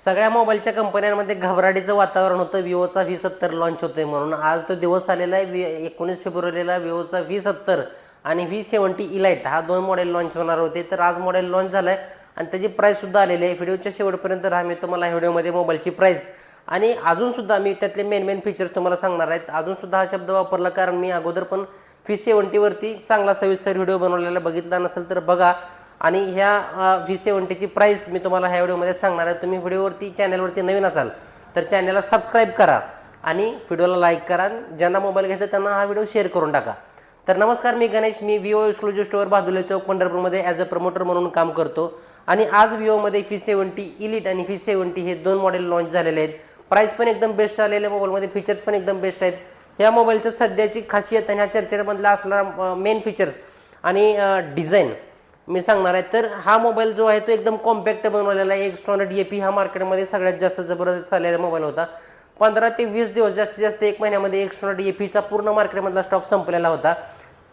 सगळ्या मोबाईलच्या कंपन्यांमध्ये घबराटीचं वातावरण होतं. विवोचा V70 लॉन्च होतोय म्हणून आज तो दिवस आलेला आहे. 19 फेब्रुवारीला विवोचा V70 आणि V70 इलाइट हा दोन मॉडेल लॉन्च होणार होते. तर आज मॉडेल लॉन्च झालाय आणि त्याची प्राईससुद्धा आलेली आहे. व्हिडिओच्या शेवटपर्यंत राहा, मी तुम्हाला व्हिडिओमध्ये मोबाईलची प्राईस आणि अजूनसुद्धा मी त्यातले मेन फीचर्स तुम्हाला सांगणार आहेत. अजूनसुद्धा हा शब्द वापरला कारण मी अगोदर पण V70 वरती चांगला सविस्तर व्हिडिओ बनवलेला बघितला नसेल तर बघा. आणि ह्या V70ची प्राईस मी तुम्हाला ह्या व्हिडिओमध्ये सांगणार आहे. तुम्ही व्हिडिओवरती चॅनलवरती नवीन असाल तर चॅनलला सबस्क्राईब करा आणि व्हिडिओला लाईक करा. ज्यांना मोबाईल घ्यायचा त्यांना हा व्हिडिओ शेअर करून टाका. तर नमस्कार, मी गणेश. मी विवो एक्सक्लुझिव्ह स्टोअर बादुले चौक पंढरपूरमध्ये ॲज अ प्रमोटर म्हणून काम करतो. आणि आज विवोमध्ये V70 इलिट आणि V70 हे दोन मॉडेल लॉन्च झालेले आहेत. प्राईस पण एकदम बेस्ट आलेले आहे. मोबाईलमध्ये फीचर्स पण एकदम बेस्ट आहेत. ह्या मोबाईलचं सध्याची खासियत आणि ह्या चर्चेमधला असणारा मेन फीचर्स आणि डिझाईन मी सांगणार आहे. तर हा मोबाईल जो आहे तो एकदम कॉम्पॅक्ट बनवलेला आहे. Extronord AP हा मार्केटमध्ये सगळ्यात जास्त जबरदस्त चाललेला मोबाईल होता. 15 ते 20 दिवस जास्तीत जास्त 1 महिन्यामध्ये Extronord APचा पूर्ण मार्केटमधला स्टॉक संपलेला होता.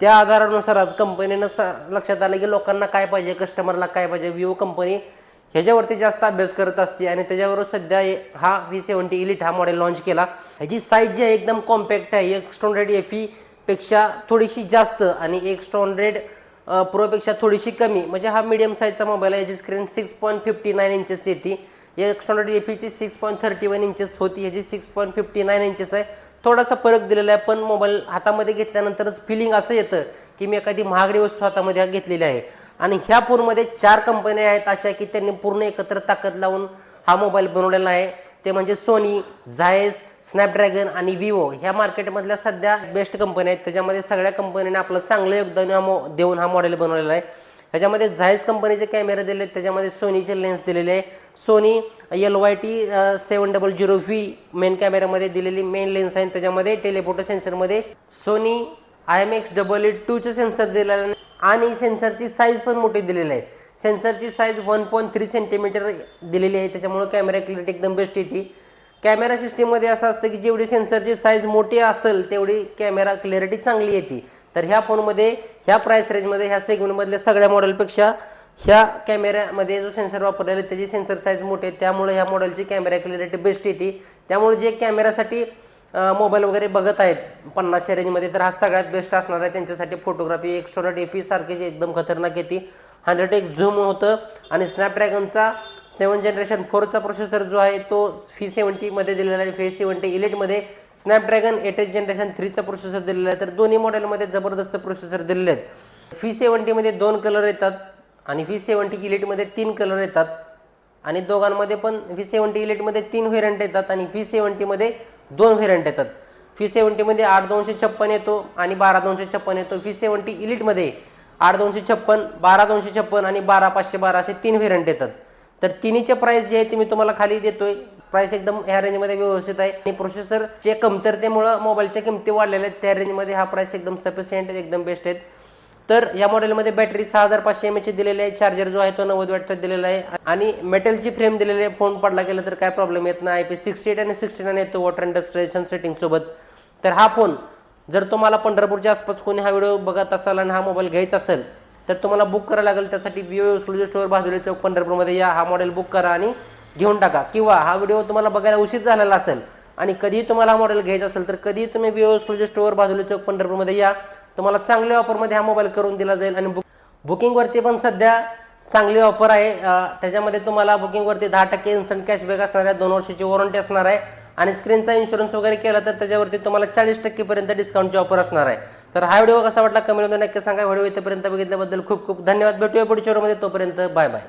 त्या आधारानुसार कंपनीनं लक्षात आलं की लोकांना काय पाहिजे, कस्टमरला काय पाहिजे. विवो कंपनी ह्याच्यावरती जास्त अभ्यास करत असते आणि त्याच्यावर सध्या हा V70 इलिट हा मॉडेल लॉन्च केला. ह्याची साईज जी आहे एकदम कॉम्पॅक्ट आहे. Extronord AP पेक्षा थोडीशी जास्त आणि Extronord प्रोपेक्षा थोडीशी कमी, म्हणजे हा मीडियम साईजचा मोबाईल आहे. याची स्क्रीन 6.59 इंचेस येते. Extronord APची 6.31 इंचेस होती, ह्याची 6.59 इंचेस आहे. थोडासा फरक दिलेला आहे, पण मोबाईल हातामध्ये घेतल्यानंतरच फिलिंग असं येतं की मी एखादी महागडी वस्तू हातामध्ये घेतलेली आहे. आणि ह्या फोनमध्ये 4 कंपन्या आहेत अशा की त्यांनी पूर्ण एकत्र ताकद लावून हा मोबाईल बनवलेला आहे. ते म्हणजे सोनी, झायस, स्नॅपड्रॅगन आणि विवो ह्या मार्केटमधल्या सध्या बेस्ट कंपन्या आहेत. त्याच्यामध्ये सगळ्या कंपन्यांनी आपलं चांगलं योगदान देऊन हा मॉडेल बनवलेला आहे. ह्याच्यामध्ये झायस कंपनीचे कॅमेरे दिले आहेत, त्याच्यामध्ये सोनीचे लेन्स दिलेले आहे. सोनी LYT 700V मेन कॅमेऱ्यामध्ये दिलेली मेन लेन्स आहे. त्याच्यामध्ये टेलेफोटो सेन्सरमध्ये सोनी IMX882चे सेन्सर दिलेलं आहे आणि सेन्सरची साईज पण मोठी दिलेली आहे. सेन्सरची साईज 1.3 सेंटीमीटर दिलेली आहे. त्याच्यामुळे कॅमेरा क्लॅरिटी एकदम बेस्ट येते. कॅमेरा सिस्टीममध्ये असं असतं की जेवढी सेन्सरची साईज मोठी असेल तेवढी कॅमेरा क्लॅरिटी चांगली येते. तर ह्या फोनमध्ये ह्या प्राईस रेंजमध्ये ह्या सेगमेंटमधल्या सगळ्या मॉडेलपेक्षा ह्या कॅमेऱ्यामध्ये जो सेन्सर वापरलेला आहे त्याची सेन्सर साईज मोठी आहे. त्यामुळे ह्या मॉडेलची कॅमेरा क्लॅरिटी बेस्ट येते. त्यामुळे जे कॅमेरासाठी मोबाईल वगैरे बघत आहेत 50च्या रेंजमध्ये तर हा सगळ्यात बेस्ट असणार आहे त्यांच्यासाठी. फोटोग्राफी Extronord AP सारखीची एकदम खतरनाक येते. 100x झूम होतं आणि स्नॅपड्रॅगनचा 7 जनरेशन 4चा प्रोसेसर जो आहे तो V70 मध्ये दिलेला आहे. V70 इलिटमध्ये स्नॅपड्रॅगन 8 जनरेशन 3चा प्रोसेसर दिलेला आहे. तर दोन्ही मॉडेलमध्ये जबरदस्त प्रोसेसर दिलेले आहेत. V70 मध्ये 2 कलर येतात आणि V70 इलिटमध्ये 3 कलर येतात आणि दोघांमध्ये पण V70 इलिटमध्ये 3 व्हेरियंट येतात आणि V70 मध्ये 2 व्हेरियंट येतात. V70 मध्ये 8256 येतो आणि 12256 येतो. V70 इलिटमध्ये 8256, 12256 आणि 12512 असे 3 व्हेरियंट येतात. तर तिन्हीचे प्राइस जे आहे ते मी तुम्हाला खाली देतोय. प्राइस एकदम ह्या रेंजमध्ये व्यवस्थित आहे आणि प्रोसेसरचे कमतरतेमुळं मोबाईलच्या किमती वाढलेल्या आहेत. त्या रेंजमध्ये हा प्राइस एकदम सफिशियंट एकदम बेस्ट आहेत. तर या मॉडेलमध्ये बॅटरी 6500 mAh दिलेली आहे. चार्जर जो आहे तो 90 वॅटचा दिलेला आहे आणि मेटलची फ्रेम दिलेली आहे. फोन पडला गेला तर काय प्रॉब्लेम येत नाही. IP68 आणि 69 येतो वॉटर अँड डस्ट रेझिस्टन्स सेटिंगसोबत. तर हा फोन जर तुम्हाला पंढरपूरच्या आसपास कोणी हा व्हिडिओ बघत असाल आणि हा मोबाईल घ्यायचा असेल तर तुम्हाला बुक करायला लागेल. त्यासाठी विवो एक्सक्लुझिव्ह स्टोअर बादुले चौक पंढरपूरमध्ये या, हा मॉडेल बुक करा आणि घेऊन टाका. किंवा हा व्हिडिओ तुम्हाला बघायला उशीर झालेला असेल आणि कधीही तुम्हाला हा मॉडेल घ्यायचा असेल तर कधीही तुम्ही विवो एक्सक्लुझिव्ह स्टोअर बादुले चौक पंढरपूरमध्ये या. तुम्हाला चांगल्या ऑफरमध्ये हा मोबाईल करून दिला जाईल आणि बुकिंगवरती पण सध्या चांगली ऑफर आहे. त्याच्यामध्ये तुम्हाला बुकिंगवरती 10% इन्स्टंट कॅशबॅक असणार आहे. 2 वर्षाची वॉरंटी असणार आहे आणि स्क्रीनचा इन्शुरन्स वगैरे केला तर त्याच्यावरती तुम्हाला 40% पर्यंत डिस्काउंटची ऑफर असणार आहे. तर हा व्हिडिओ कसा वाटला कमेंटमध्ये नक्की सांगा. व्हिडिओ इथेपर्यंत बघितल्याबद्दल खूप खूप धन्यवाद. भेटूया पुढच्या व्हिडिओमध्ये. तोपर्यंत बाय बाय.